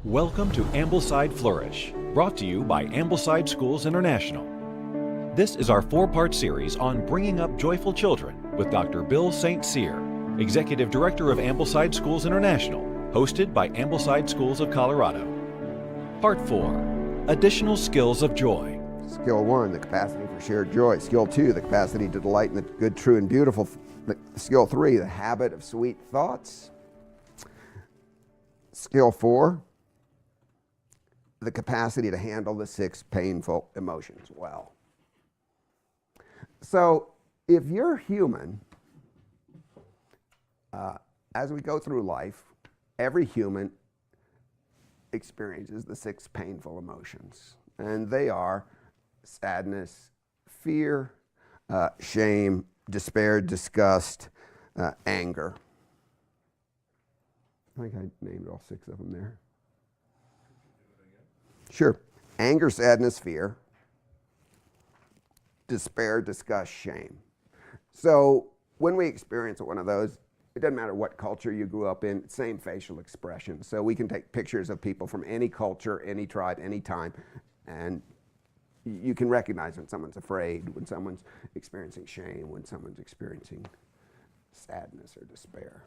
Welcome to Ambleside Flourish, brought to you by Ambleside Schools International. This is our four-part series on bringing up joyful children with Dr. Bill St. Cyr, Executive Director of Ambleside Schools International, hosted by Ambleside Schools of Colorado. Part 4, Additional Skills of Joy. Skill 1, the capacity for shared joy. Skill 2, the capacity to delight in the good, true, and beautiful. Skill 3, the habit of sweet thoughts. Skill 4, the capacity to handle the 6 painful emotions well. So if you're human, as we go through life, every human experiences the 6 painful emotions. And they are sadness, fear, shame, despair, disgust, anger. I think I named all 6 of them there. Sure. Anger, sadness, fear, despair, disgust, shame. So when we experience one of those, it doesn't matter what culture you grew up in, same facial expression. So we can take pictures of people from any culture, any tribe, any time, and you can recognize when someone's afraid, when someone's experiencing shame, when someone's experiencing sadness or despair.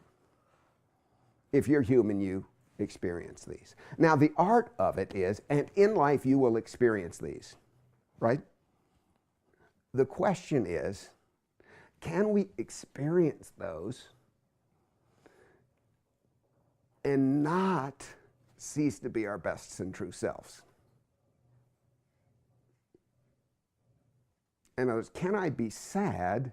If you're human, you experience these. Now, the art of it is, and in life you will experience these, right? The question is, can we experience those and not cease to be our best and true selves? In other words, can I be sad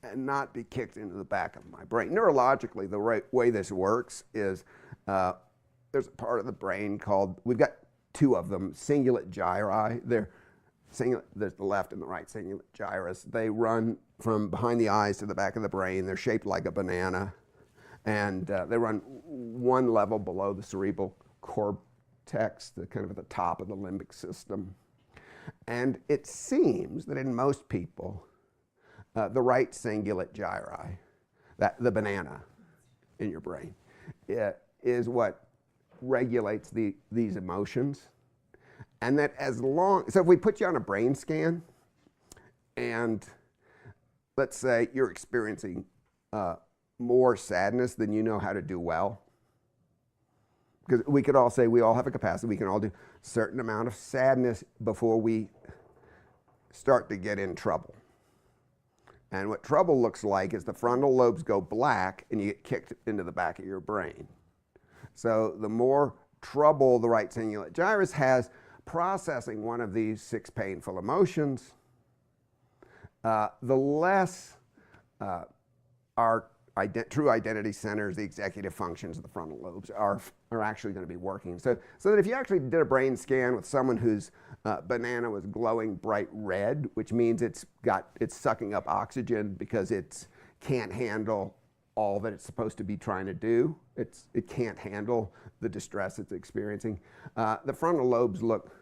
and not be kicked into the back of my brain? Neurologically, the right way this works is there's a part of the brain called, we've got 2 of them, cingulate gyri. There's the left and the right cingulate gyrus. They run from behind the eyes to the back of the brain. They're shaped like a banana. And they run one level below the cerebral cortex, kind of at the top of the limbic system. And it seems that in most people, the right cingulate gyri, the banana in your brain, is what regulates these emotions. And that so if we put you on a brain scan, and let's say you're experiencing more sadness than you know how to do well, because we could all say we all have a capacity, we can all do a certain amount of sadness before we start to get in trouble. And what trouble looks like is the frontal lobes go black and you get kicked into the back of your brain. So the more trouble the right cingulate gyrus has processing one of these 6 painful emotions, the less our true identity centers, the executive functions of the frontal lobes are actually going to be working. So that if you actually did a brain scan with someone whose banana was glowing bright red, which means it's sucking up oxygen because it can't handle all that it's supposed to be trying to do. It can't handle the distress it's experiencing. The frontal lobes look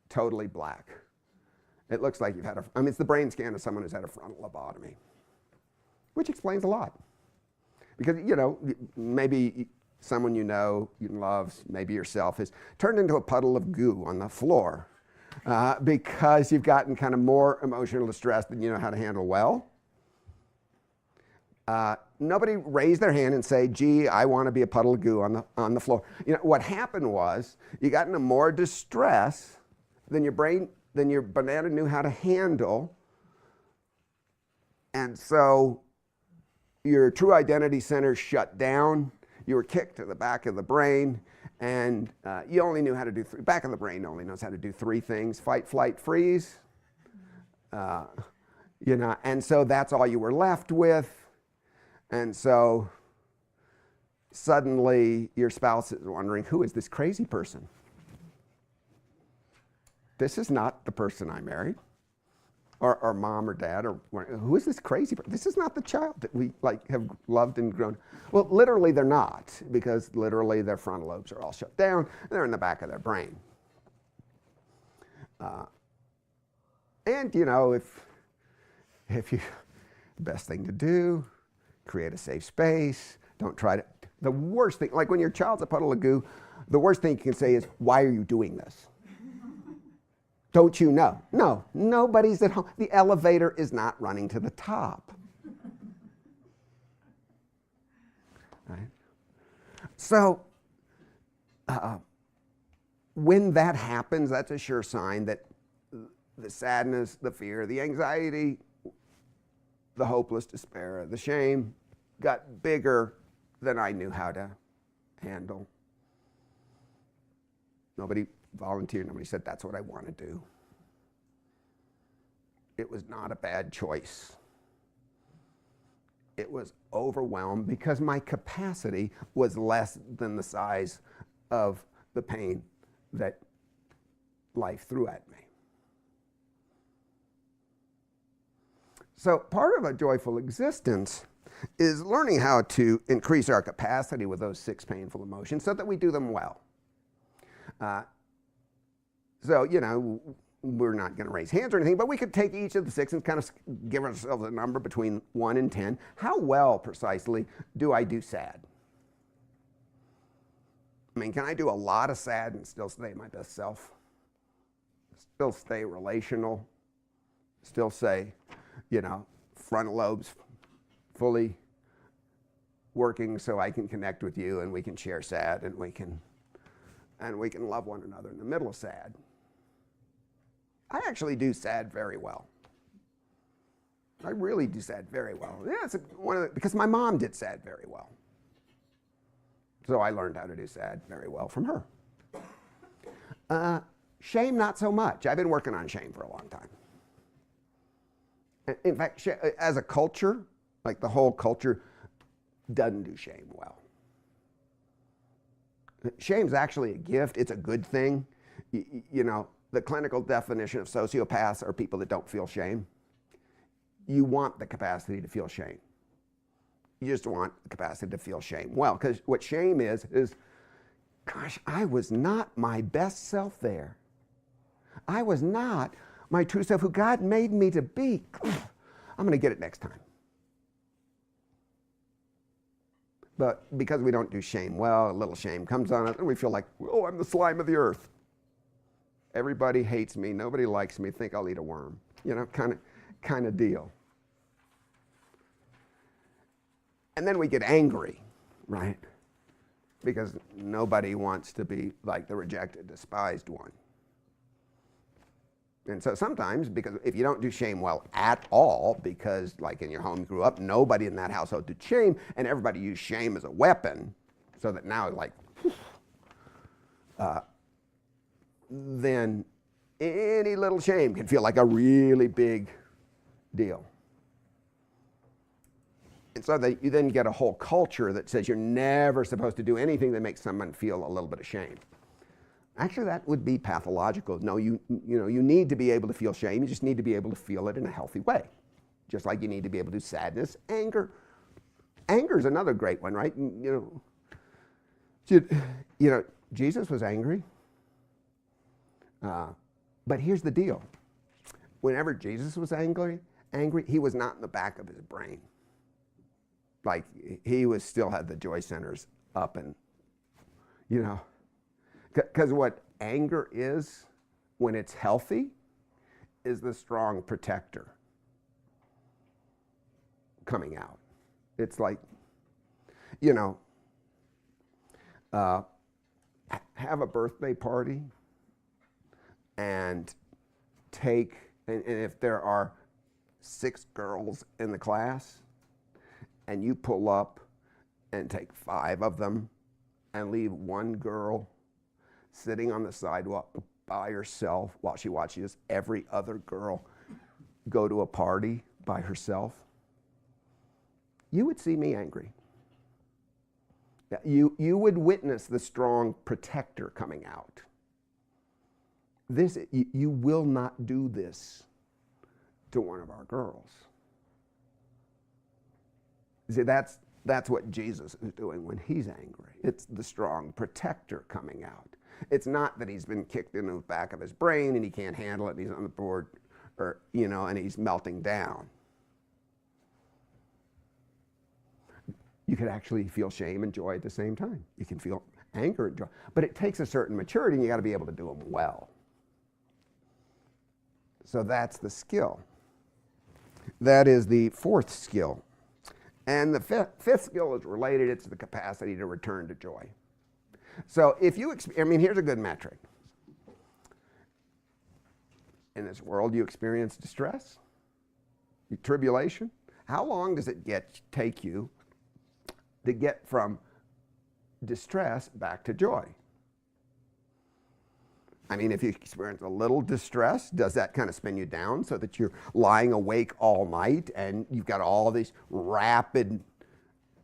totally black. It looks like you've had it's the brain scan of someone who's had a frontal lobotomy, which explains a lot. Because, maybe someone you love, maybe yourself, has turned into a puddle of goo on the floor because you've gotten kind of more emotional distress than you know how to handle well. Nobody raised their hand and say, gee, I want to be a puddle of goo on the floor. What happened was you got into more distress than your banana knew how to handle. And so your true identity center shut down, you were kicked to the back of the brain, and you only knew how to do back of the brain only knows how to do 3 things: fight, flight, freeze. And so that's all you were left with. And so suddenly your spouse is wondering, who is this crazy person? This is not the person I married. Or mom or dad, or who is this crazy person? This is not the child that we have loved and grown. Well, literally they're not, because literally their frontal lobes are all shut down and they're in the back of their brain. And if you, the best thing to do, create a safe space. Don't try to, The worst thing, like when your child's a puddle of goo, the worst thing you can say is, why are you doing this? Don't you know? No, nobody's at home. The elevator is not running to the top. Right? So, when that happens, that's a sure sign that the sadness, the fear, the anxiety, the hopeless despair, the shame got bigger than I knew how to handle. Nobody volunteered. Nobody said, that's what I want to do. It was not a bad choice. It was overwhelmed because my capacity was less than the size of the pain that life threw at me. So part of a joyful existence is learning how to increase our capacity with those 6 painful emotions so that we do them well. So, you know, we're not going to raise hands or anything, but we could take each of the 6 and kind of give ourselves a number between 1 and 10. How well, precisely, do I do sad? I mean, can I do a lot of sad and still stay my best self? Still stay relational? Still say, you know, frontal lobes fully working so I can connect with you and we can share sad and we can love one another in the middle of sad. I actually do sad very well. I really do sad very well. Yeah, it's because my mom did sad very well. So I learned how to do sad very well from her. Shame, not so much. I've been working on shame for a long time. In fact, as a culture, like the whole culture doesn't do shame well. Shame's actually a gift. It's a good thing. You know, the clinical definition of sociopaths are people that don't feel shame. You want the capacity to feel shame. You just want the capacity to feel shame well, because what shame is, gosh, I was not my best self there. I was not my true self who God made me to be. I'm going to get it next time. But because we don't do shame well, a little shame comes on us, and we feel like, oh, I'm the slime of the earth. Everybody hates me. Nobody likes me. Think I'll eat a worm. You know, kind of deal. And then we get angry, right? Because nobody wants to be like the rejected, despised one. And so sometimes, because if you don't do shame well at all, because like in your home you grew up, nobody in that household did shame, and everybody used shame as a weapon, so that now like, then any little shame can feel like a really big deal. And so that you then get a whole culture that says you're never supposed to do anything that makes someone feel a little bit of shame. Actually, that would be pathological. No, you need to be able to feel shame. You just need to be able to feel it in a healthy way. Just like you need to be able to do sadness, anger. Anger is another great one, right? You know, Jesus was angry. But here's the deal. Whenever Jesus was angry, he was not in the back of his brain. Like, he still had the joy centers up and, you know. Because what anger is, when it's healthy, is the strong protector coming out. It's like, you know, have a birthday party and and if there are 6 girls in the class, and you pull up and take 5 of them and leave 1 girl sitting on the sidewalk by herself while she watches every other girl go to a party by herself, you would see me angry. You would witness the strong protector coming out. You will not do this to one of our girls. See, that's what Jesus is doing when he's angry. It's the strong protector coming out. It's not that he's been kicked in the back of his brain and he can't handle it and he's on the board, or, you know, and he's melting down. You could actually feel shame and joy at the same time. You can feel anger and joy. But it takes a certain maturity, and you got to be able to do them well. So that's the skill. That is the fourth skill. And the fifth skill is related. It's the capacity to return to joy. So if you, here's a good metric. In this world, you experience distress, tribulation. How long does it take you to get from distress back to joy? I mean, if you experience a little distress, does that kind of spin you down so that you're lying awake all night and you've got all these rapid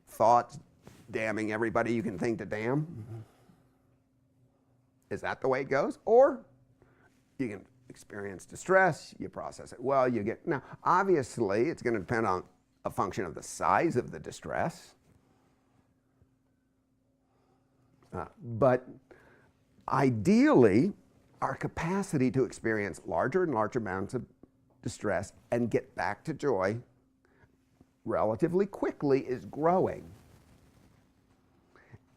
thoughts damning everybody you can think to damn? Is that the way it goes? Or you can experience distress, you process it well, you get, now obviously it's going to depend on a function of the size of the distress, but ideally our capacity to experience larger and larger amounts of distress and get back to joy relatively quickly is growing.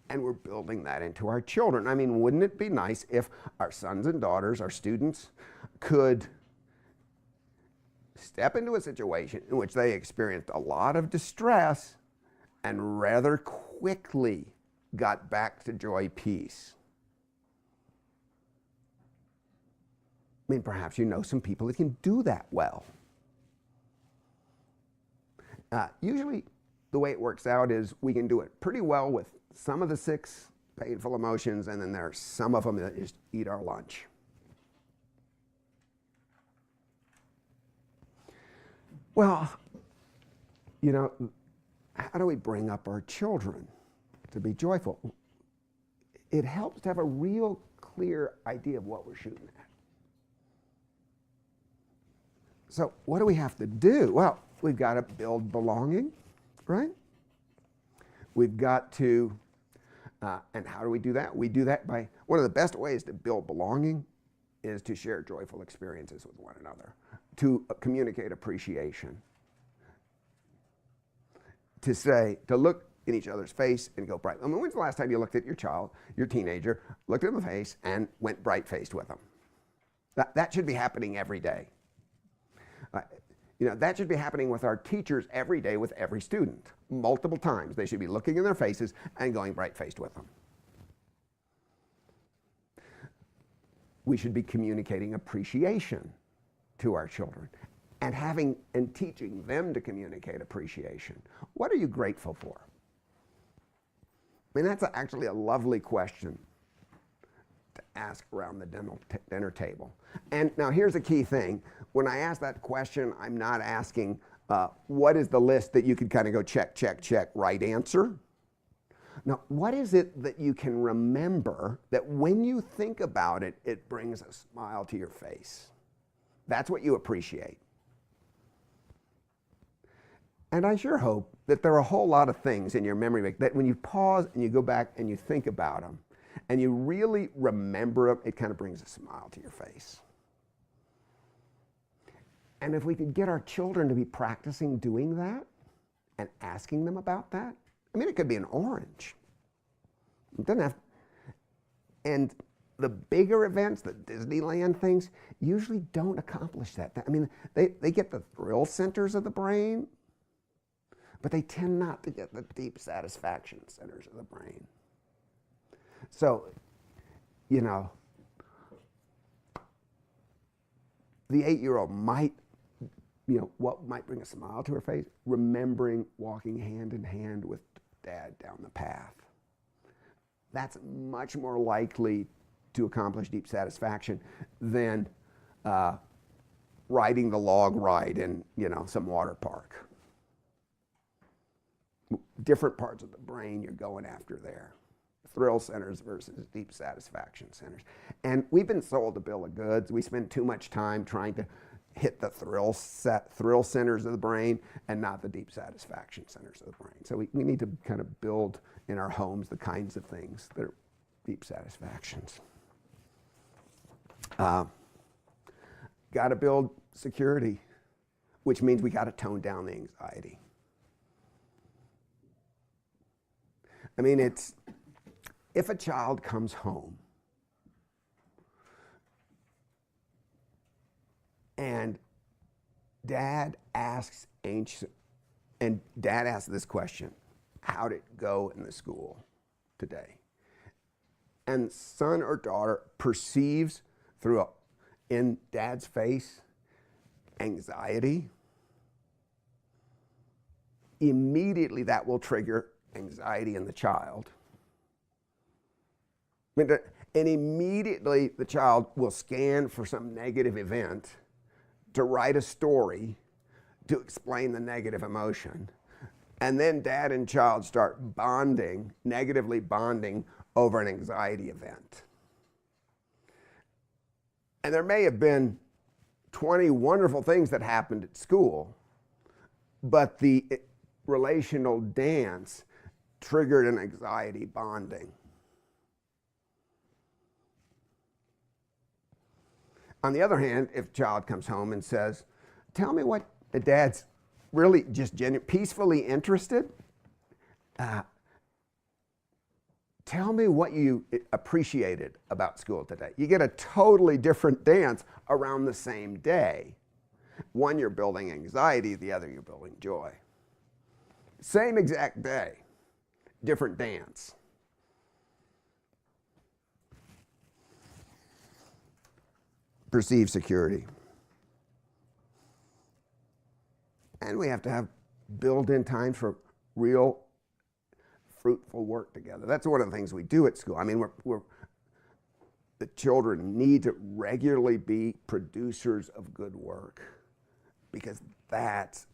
And we're building that into our children. I mean, wouldn't it be nice if our sons and daughters, our students, could step into a situation in which they experienced a lot of distress and rather quickly got back to joy, peace? I mean, perhaps you know some people that can do that well. Usually the way it works out is we can do it pretty well with some of the 6 painful emotions, and then there are some of them that just eat our lunch. Well, you know, how do we bring up our children to be joyful? It helps to have a real clear idea of what we're shooting at. So what do we have to do? Well, we've got to build belonging, right? We've got to, and how do we do that? We do that by, one of the best ways to build belonging is to share joyful experiences with one another, to communicate appreciation, to look in each other's face and go bright. I mean, when's the last time you looked at your child, your teenager, looked at them in the face and went bright-faced with them? That should be happening every day. You know, that should be happening with our teachers every day with every student. Multiple times. They should be looking in their faces and going bright-faced with them. We should be communicating appreciation to our children and teaching them to communicate appreciation. What are you grateful for? I mean, that's actually a lovely question to ask around the dinner table. And now here's a key thing. When I ask that question, I'm not asking what is the list that you could kind of go check, check, check, right answer. Now, what is it that you can remember that when you think about it, it brings a smile to your face? That's what you appreciate. And I sure hope that there are a whole lot of things in your memory bank that when you pause and you go back and you think about them and you really remember them, it kind of brings a smile to your face. And if we could get our children to be practicing doing that and asking them about that, I mean, it could be an orange. It doesn't have, and the bigger events, the Disneyland things, usually don't accomplish that. I mean, they get the thrill centers of the brain, but they tend not to get the deep satisfaction centers of the brain. So, you know, the 8-year-old might, you know, what might bring a smile to her face? Remembering walking hand in hand with Dad down the path. That's much more likely to accomplish deep satisfaction than riding the log ride in, you know, some water park. Different parts of the brain you're going after there. Thrill centers versus deep satisfaction centers. And we've been sold a bill of goods. We spend too much time trying to hit the thrill centers of the brain and not the deep satisfaction centers of the brain. So we need to kind of build in our homes the kinds of things that are deep satisfactions. Got to build security, which means we got to tone down the anxiety. I mean, it's, if a child comes home and dad asks this question, how'd it go in the school today? And son or daughter perceives in dad's face anxiety, immediately that will trigger anxiety in the child. And immediately the child will scan for some negative event to write a story to explain the negative emotion. And then dad and child start bonding, negatively bonding over an anxiety event. And there may have been 20 wonderful things that happened at school, but the relational dance triggered an anxiety bonding. On the other hand, if a child comes home and says, tell me what the dad's really just peacefully interested, tell me what you appreciated about school today. You get a totally different dance around the same day. One, you're building anxiety, the other, you're building joy. Same exact day, different dance. Perceived security. And we have to have built-in times for real fruitful work together. That's one of the things we do at school. I mean, the children need to regularly be producers of good work because that's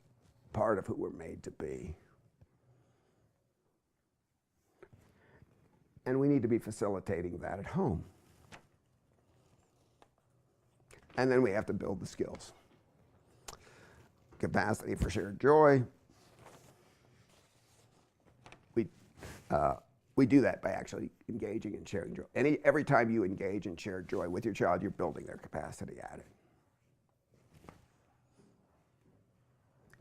part of who we're made to be. And we need to be facilitating that at home. And then we have to build the skills. Capacity for shared joy. We do that by actually engaging and sharing joy. Every time you engage and share joy with your child, you're building their capacity at it.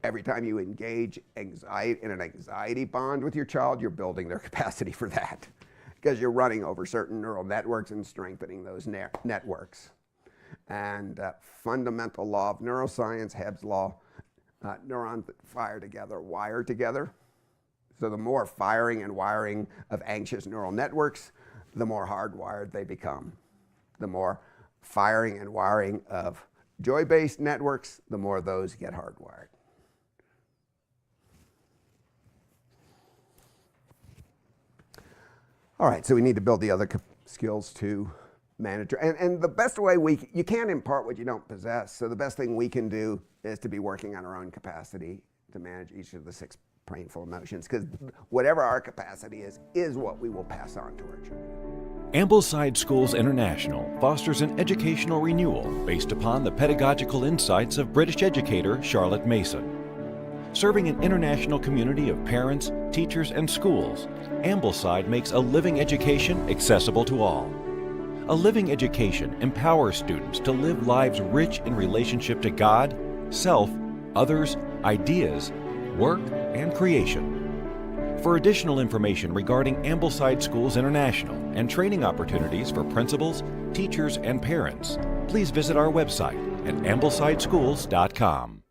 Every time you engage in an anxiety bond with your child, you're building their capacity for that because you're running over certain neural networks and strengthening those networks. And fundamental law of neuroscience, Hebb's law, neurons that fire together wire together. So the more firing and wiring of anxious neural networks, the more hardwired they become. The more firing and wiring of joy-based networks, the more those get hardwired. All right, so we need to build the other skills to manage. And the best way you can't impart what you don't possess. So the best thing we can do is to be working on our own capacity to manage each of the 6 painful emotions, because whatever our capacity is what we will pass on to our children. Ambleside Schools International fosters an educational renewal based upon the pedagogical insights of British educator Charlotte Mason. Serving an international community of parents, teachers, and schools, Ambleside makes a living education accessible to all. A living education empowers students to live lives rich in relationship to God, self, others, ideas, work, and creation. For additional information regarding Ambleside Schools International and training opportunities for principals, teachers, and parents, please visit our website at amblesideschools.com.